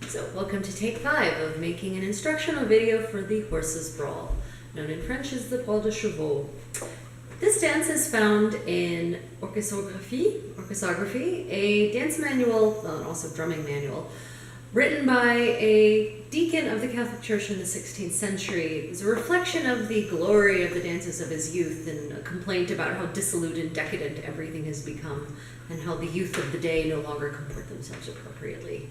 So, welcome to take 5 of making an instructional video for the horse's brawl, known in French as the Brawl de Cheveaux. This dance is found in Orchesographie, a dance manual, and also drumming manual, written by a deacon of the Catholic Church in the 16th century. It was a reflection of the glory of the dances of his youth and a complaint about how dissolute and decadent everything has become and how the youth of the day no longer comport themselves appropriately.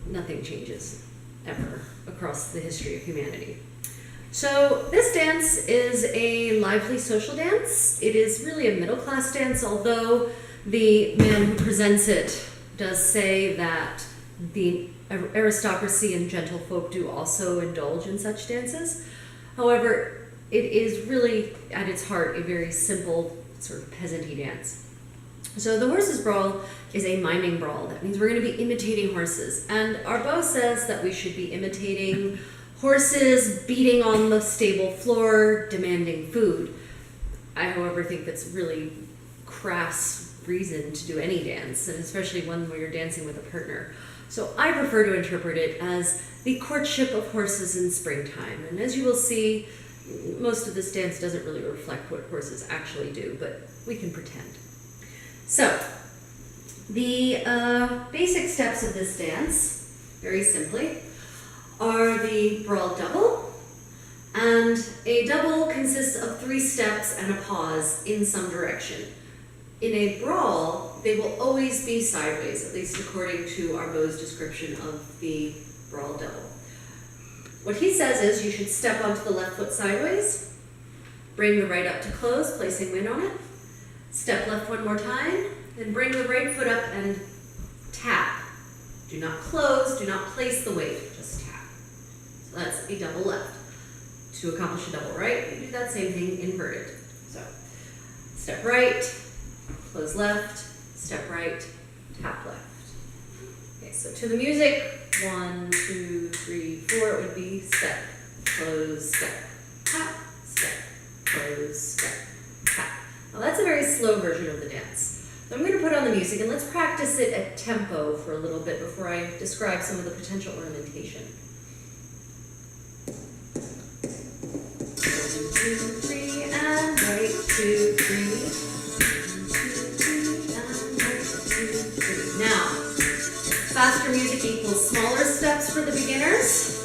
Nothing changes ever across the history of humanity. So this dance is a lively social dance. It is really a middle-class dance, although the man who presents it does say that the aristocracy and gentlefolk do also indulge in such dances. However, it is really, at its heart, a very simple, sort of peasant-y dance. So the horse's brawl is a miming brawl. That means we're going to be imitating horses. And Arbeau says that we should be imitating horses beating on the stable floor, demanding food. I, however, think that's really crass reason to do any dance, and especially one where you're dancing with a partner. So I prefer to interpret it as the courtship of horses in springtime. And as you will see, most of this dance doesn't really reflect what horses actually do, but we can pretend. So, the basic steps of this dance, very simply, are the brawl double, and a double consists of 3 steps and a pause in some direction. In a brawl, they will always be sideways, at least according to Arbeau's description of the brawl double. What he says is you should step onto the left foot sideways, bring the right up to close, placing wind on it, step left one more time, then bring the right foot up and tap. Do not close, do not place the weight, just tap. So that's a double left. To accomplish a double right, you do that same thing inverted. So, step right, close left, step right, tap left. Okay, so to the music, 1, 2, 3, 4, it would be step, close, step, tap, step, close, step, tap. Now that's a very slow version of the dance. So I'm going to put on the music and let's practice it at tempo for a little bit before I describe some of the potential ornamentation. 1, 2, 3, and right, 2, 3. 1, 2, 3, and right, 2, 3. Now, faster music equals smaller steps for the beginners.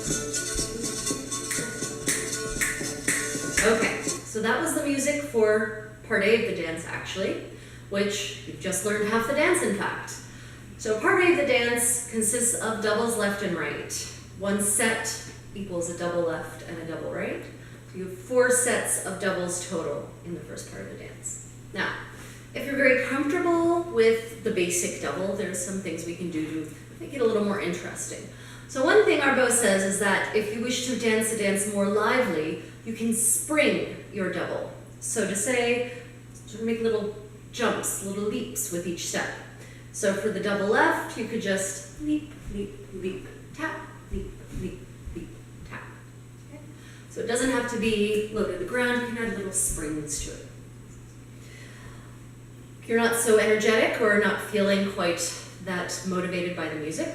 Okay, so that was the music for part A of the dance, actually, which you've just learned half the dance, in fact. So part A of the dance consists of doubles left and right. 1 set equals a double left and a double right. So you have 4 sets of doubles total in the first part of the dance. Now, if you're very comfortable with the basic double, there's some things we can do to make it a little more interesting. So one thing Arbeau says is that if you wish to dance a dance more lively, you can spring your double. So to say, sort of make little jumps, little leaps with each step. So for the double left, you could just leap, leap, leap, tap, leap, leap, leap, tap. Okay? So it doesn't have to be low to the ground, you can add little springs to it. If you're not so energetic or not feeling quite that motivated by the music,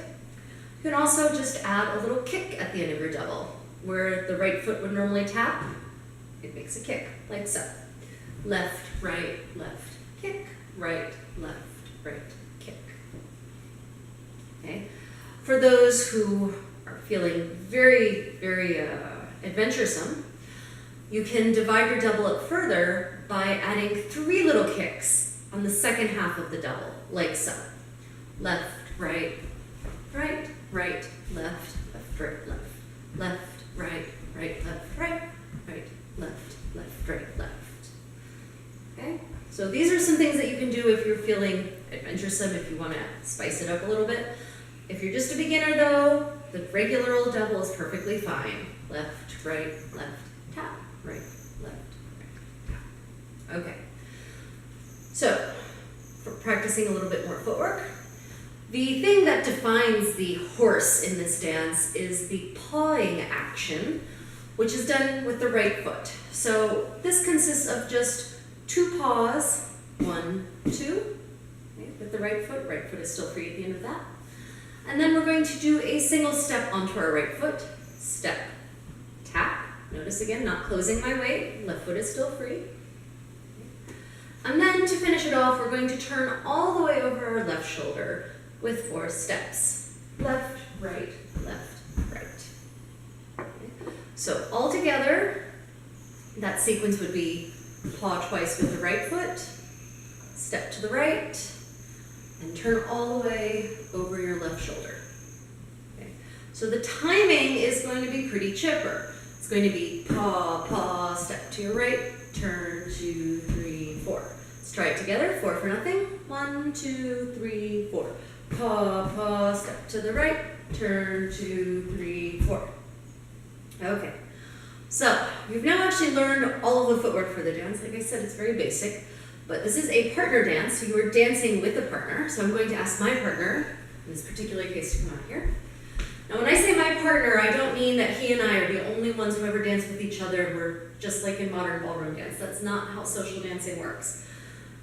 you can also just add a little kick at the end of your double. Where the right foot would normally tap, it makes a kick, like so. Left, right, kick, right, kick. Okay? For those who are feeling very, very adventuresome, you can divide your double up further by adding 3 little kicks on the second half of the double, like so. Left, right, left, right, left, left, right, left, right, left, left. Okay? So these are some things that you can do if you're feeling adventuresome, if you want to spice it up a little bit. If you're just a beginner though, the regular old double is perfectly fine. Left, tap, right, tap. Okay. So, for practicing a little bit more footwork, the thing that defines the horse in this dance is the pawing action, which is done with the right foot. So this consists of just 2 paws, 1, 2, okay, with the right foot is still free at the end of that. And then we're going to do a single step onto our right foot. Step, tap. Notice again, not closing my weight. Left foot is still free. And then to finish it off, we're going to turn all the way over our left shoulder with 4 steps. Left, right, left, right. Okay. So all together, that sequence would be paw twice with the right foot, step to the right, and turn all the way over your left shoulder. Okay. So the timing is going to be pretty chipper. It's going to be paw, paw, step to your right, turn, 2, 3, 4. Let's try it together. 4 for nothing. 1, 2, 3, 4. Paw, paw, step to the right, turn, 2, 3, 4. Okay. So you've now actually learned all of the footwork for the dance. Like I said, it's very basic, but this is a partner dance, so you are dancing with a partner. So I'm going to ask my partner, in this particular case, to come out here. Now when I say my partner, I don't mean that he and I are the only ones who ever dance with each other. We're just like in modern ballroom dance. That's not how social dancing works.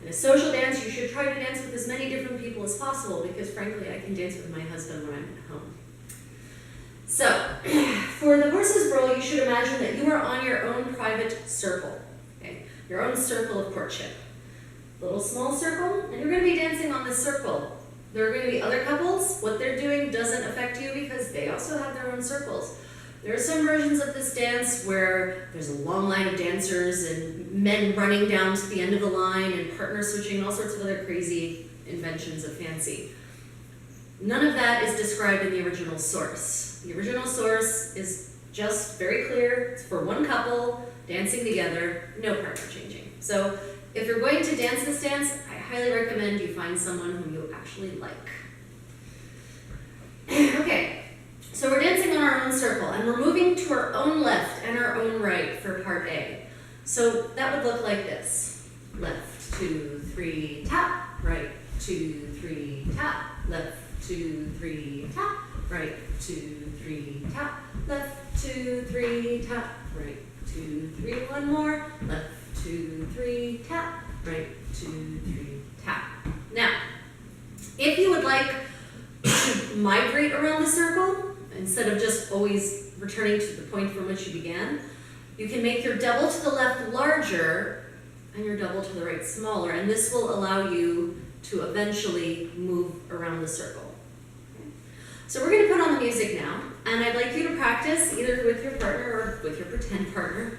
In a social dance, you should try to dance with as many different people as possible because frankly, I can dance with my husband when I'm at home. So, for the horse's brawl, you should imagine that you are on your own private circle, okay? Your own circle of courtship. Little small circle, and you're going to be dancing on this circle. There are going to be other couples. What they're doing doesn't affect you because they also have their own circles. There are some versions of this dance where there's a long line of dancers and men running down to the end of the line and partner switching and all sorts of other crazy inventions of fancy. None of that is described in the original source. The original source is just very clear. It's for one couple dancing together, no partner changing. So if you're going to dance this dance, I highly recommend you find someone whom you actually like. Okay, so we're dancing on our own circle and we're moving to our own left and our own right for part A. So that would look like this. Left, 2, 3, tap, right, 2, 3, tap, left, 2, 3, tap, right, 2, 3, tap, left, 2, 3, tap, right, 2, 3, one more, left, 2, 3, tap, right, 2, 3, tap. Now, if you would like to migrate around the circle, instead of just always returning to the point from which you began, you can make your double to the left larger and your double to the right smaller, and this will allow you to eventually move around the circle. Okay. So we're going to put on the music now, and I'd like you to practice either with your partner or with your pretend partner.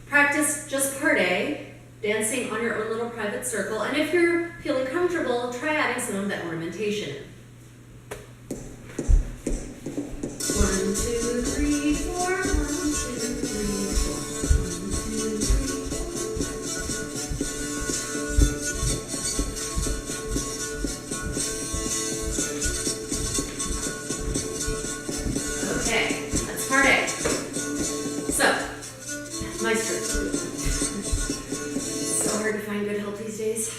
Practice just part A, dancing on your own little private circle, and if you're feeling comfortable, try adding some of that ornamentation. 1, 2, 3, 4, 1, 2, 3, 4, 1, 2, 3. Okay, that's part A. So, maestro. So hard to find good help these days.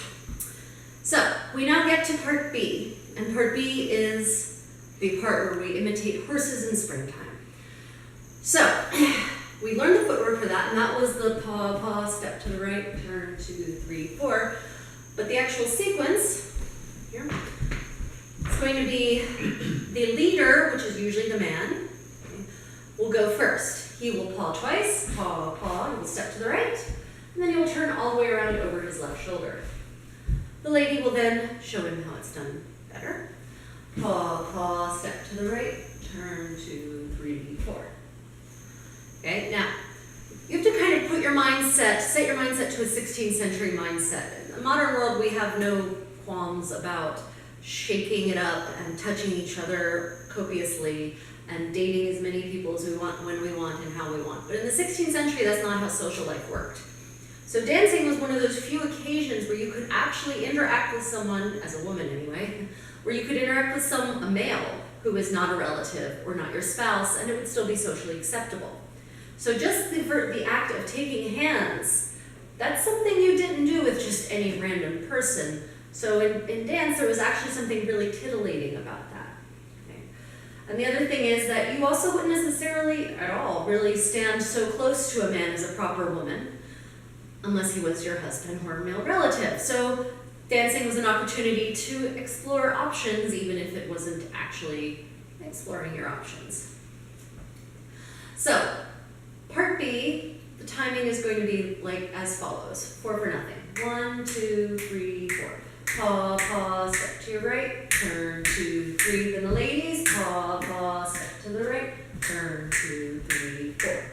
So, we now get to part B, and part B is the part where we imitate horses in springtime. So, we learned the footwork for that, and that was the paw, paw, step to the right, turn, 2, 3, 4. But the actual sequence, here, it's going to be the leader, which is usually the man, will go first. He will paw twice, paw, paw, he will step to the right, and then he will turn all the way around over his left shoulder. The lady will then show him how it's done better. Paw, paw, step to the right, turn, 2, 3, 4. Okay, now, you have to kind of put your mindset, set your mindset to a 16th century mindset. In the modern world, we have no qualms about shaking it up and touching each other copiously and dating as many people as we want, when we want, and how we want. But in the 16th century, that's not how social life worked. So dancing was one of those few occasions where you could actually interact with someone, as a woman anyway, where you could interact with a male who is not a relative or not your spouse, and it would still be socially acceptable. So just the act of taking hands, that's something you didn't do with just any random person. So in dance, there was actually something really titillating about that. Okay. And the other thing is that you also wouldn't necessarily at all really stand so close to a man as a proper woman, unless he was your husband or a male relative. So dancing was an opportunity to explore options, even if it wasn't actually exploring your options. So, part B, the timing is going to be like as follows. 4 for nothing. 1, 2, 3, 4. Paw, paw, step to your right, turn, 2, 3. Then the ladies, paw, paw, step to the right, turn, 2, 3, 4.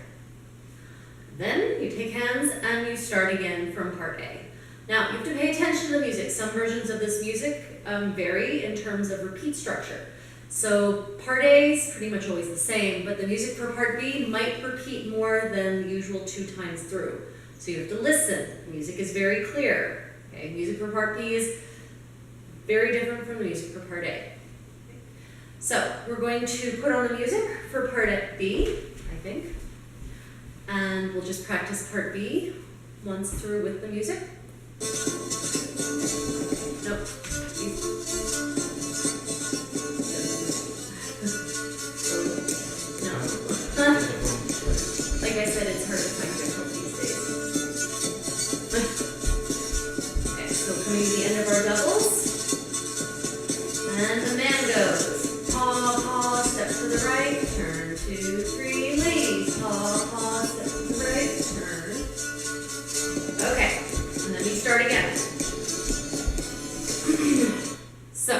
Then you take hands and you start again from part A. Now, you have to pay attention to the music. Some versions of this music vary in terms of repeat structure. So part A is pretty much always the same, but the music for part B might repeat more than the usual 2 times through. So you have to listen. The music is very clear. Okay? Music for part B is very different from the music for part A. So we're going to put on the music for part B, I think. And we'll just practice part B once through with the music. Nope. No. Like I said, it's hard to find different these days. Okay, so coming to the end of our doubles. And the man goes. Paw, paw, step to the right, turn, 2, 3, ladies. Paw, paw, step to the right, turn. Okay, and then we start again. So,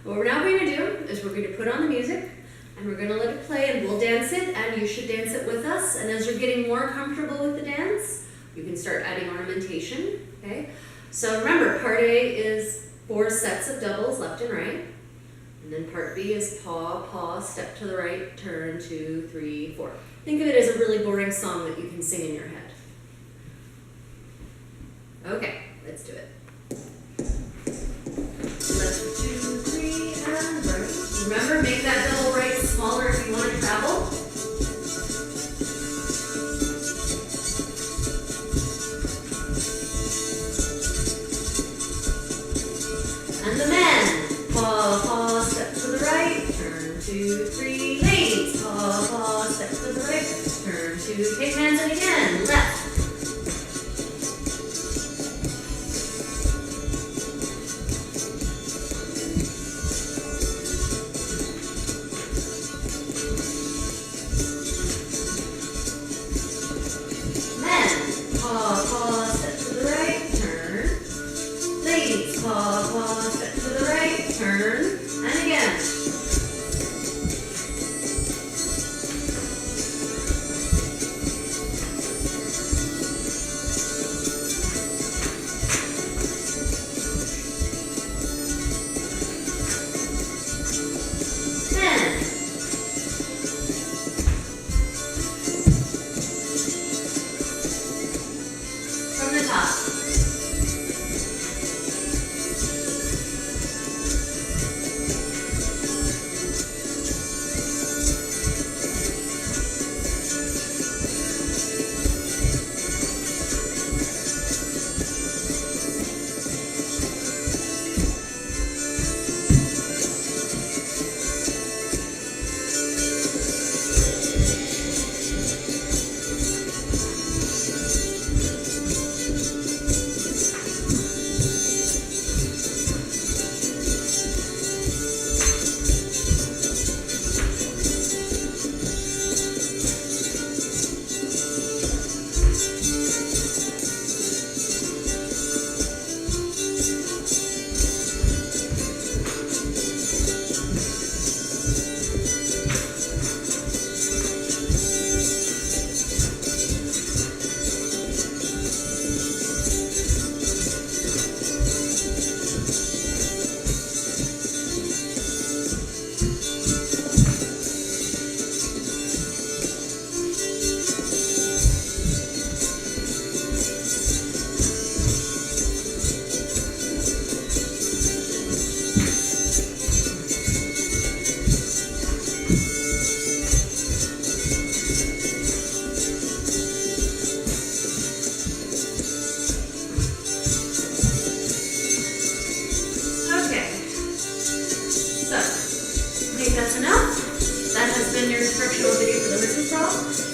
what we're now going to do is we're going to put on the music and we're going to let it play and we'll dance it and you should dance it with us. And as you're getting more comfortable with the dance, you can start adding ornamentation, okay? So remember, part A is 4 sets of doubles left and right. And then part B is paw, paw, step to the right, turn, 2, 3, 4. Think of it as a really boring song that you can sing in your head. Okay, let's do it. Left, 2, 3, and right. Remember, make that double right smaller if you want to travel. And the men. Paw, paw, step to the right, turn, 2, 3, ladies. Paw, paw, step to the right, turn, 2, take hands and again, left. Men, paw, paw, step to the right, turn. Ladies, paw, paw, step to the right, turn, and again. From the top.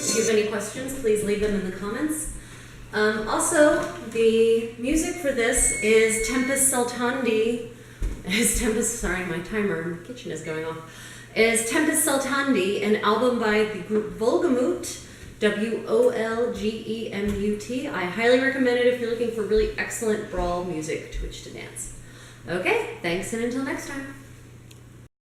If you have any questions, please leave them in the comments. Also, the music for this is Tempus Saltandi. Sorry, my timer in the kitchen is going off. Is Tempus Saltandi, an album by the group Wolgemut, Wolgemut. I highly recommend it if you're looking for really excellent brawl music to which to dance. Okay, thanks and until next time.